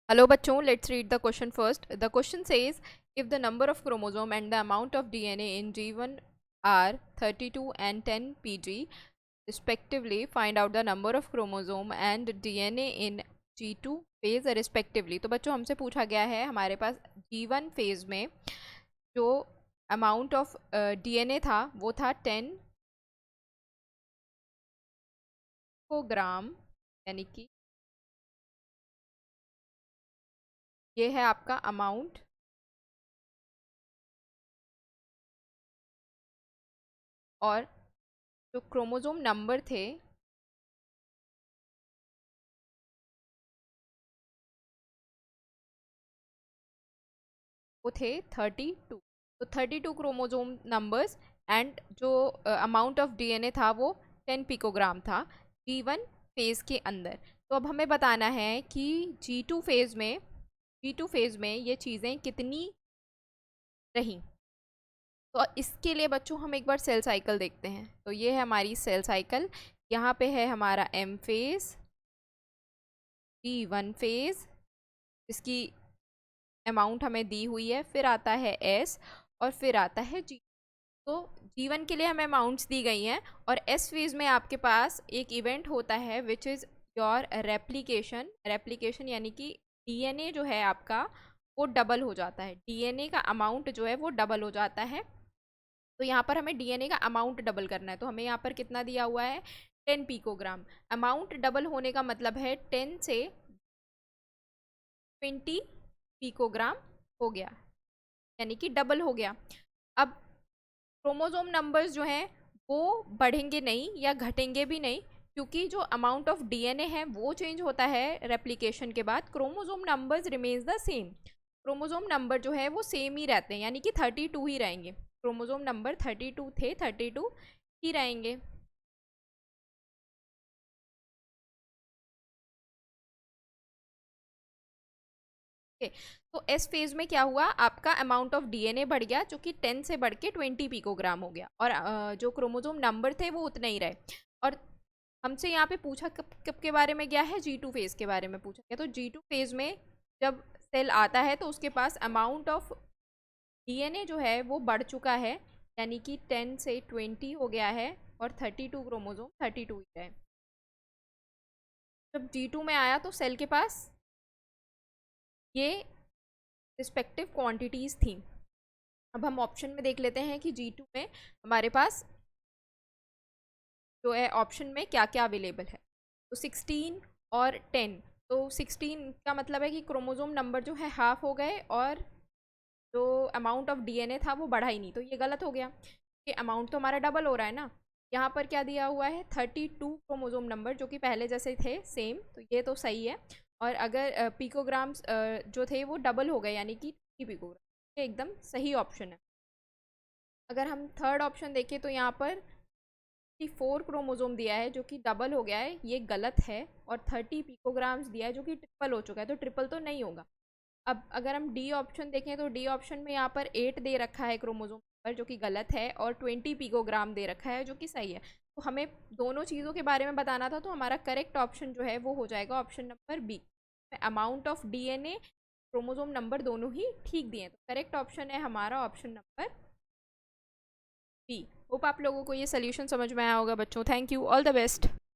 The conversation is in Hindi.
Hello बच्चों, let's read the question first. The question says, if the number of chromosome and the amount of DNA in G1 are 32 and 10 pg respectively, find out the number of chromosome and DNA in G2 phase respectively. तो बच्चों हमसे पूछा गया है हमारे पास G1 phase में जो amount of DNA था वो था 10 पिकोग्राम, यानी कि ये है आपका अमाउंट और जो क्रोमोसोम नंबर थे वो थे 32। तो 32 क्रोमोसोम नंबर्स एंड जो अमाउंट ऑफ डीएनए था वो 10 पिकोग्राम था G1 फेज़ के अंदर। तो अब हमें बताना है कि G2 फेज़ में ये चीज़ें कितनी रहीं। तो इसके लिए बच्चों हम एक बार सेल साइकिल देखते हैं। तो ये है हमारी सेल साइकिल। यहाँ पे है हमारा M फेज़, G1 फेज़, इसकी अमाउंट हमें दी हुई है, फिर आता है S और फिर आता है G। तो G1 के लिए हमें अमाउंट्स दी गई हैं और S फेज़ में आपके पास एक इवेंट होता है विच इज़ योर रेप्लिकेशन यानी कि डीएनए जो है आपका वो डबल हो जाता है। डीएनए का अमाउंट जो है वो डबल हो जाता है। तो यहाँ पर हमें डीएनए का अमाउंट डबल करना है। तो हमें यहाँ पर कितना दिया हुआ है 10 पिकोग्राम। अमाउंट डबल होने का मतलब है 10 से 20 पिकोग्राम हो गया, यानी कि डबल हो गया। अब क्रोमोसोम नंबर्स जो हैं वो बढ़ेंगे नहीं या घटेंगे भी नहीं, क्योंकि जो अमाउंट ऑफ डीएनए है वो चेंज होता है रेप्लिकेशन के बाद। Chromosome numbers remains the same. Chromosome number जो है वो सेम ही रहते हैं, यानी कि 32 ही रहेंगे। क्रोमोसोम नंबर 32 थे, 32 ही रहेंगे। तो एस फेज में क्या हुआ, आपका अमाउंट ऑफ डीएनए बढ़ गया जो कि 10 से बढ़ के 20 पिकोग्राम हो गया, और जो क्रोमोसोम नंबर थे वो उतने ही रहे। और हमसे यहाँ पे पूछा कब कब के बारे में गया है, G2 फेज के बारे में पूछा गया। तो G2 फेज में जब सेल आता है तो उसके पास अमाउंट ऑफ डीएनए जो है वो बढ़ चुका है, यानी कि 10 से 20 हो गया है और 32 क्रोमोसोम 32 ही है। जब G2 में आया तो सेल के पास ये रिस्पेक्टिव क्वांटिटीज़ थी। अब हम ऑप्शन में देख लेते हैं कि G2 में हमारे पास जो है ऑप्शन में क्या क्या अवेलेबल है। तो 16 और 10। तो 16 का मतलब है कि क्रोमोसोम नंबर जो है हाफ हो गए और जो अमाउंट ऑफ डीएनए था वो बढ़ा ही नहीं। तो ये गलत हो गया कि अमाउंट तो हमारा डबल हो रहा है ना। यहाँ पर क्या दिया हुआ है 32 क्रोमोसोम नंबर जो कि पहले जैसे थे सेम, तो ये तो सही है। और अगर पिकोग्राम्स जो थे वो डबल हो गए, यानी कि 3 पिकोग्राम, ये एकदम सही ऑप्शन है। अगर हम थर्ड ऑप्शन देखें तो यहाँ पर 4 क्रोमोसोम दिया है जो कि डबल हो गया है, ये गलत है। और 30 पिकोग्राम्स दिया है जो कि ट्रिपल हो चुका है, तो ट्रिपल तो नहीं होगा। अब अगर हम डी ऑप्शन देखें तो डी ऑप्शन में यहाँ पर 8 दे रखा है क्रोमोसोम पर, जो कि गलत है, और 20 पिकोग्राम दे रखा है जो कि सही है। तो हमें दोनों चीज़ों के बारे में बताना था, तो हमारा करेक्ट ऑप्शन जो है वो हो जाएगा option number B. Amount of DNA, chromosome number दोनों ही ठीक दिए हैं। तो करेक्ट ऑप्शन है हमारा ऑप्शन नंबर बी। होप आप लोगों को ये सोल्यूशन समझ में आया होगा बच्चों। Thank you, all the best.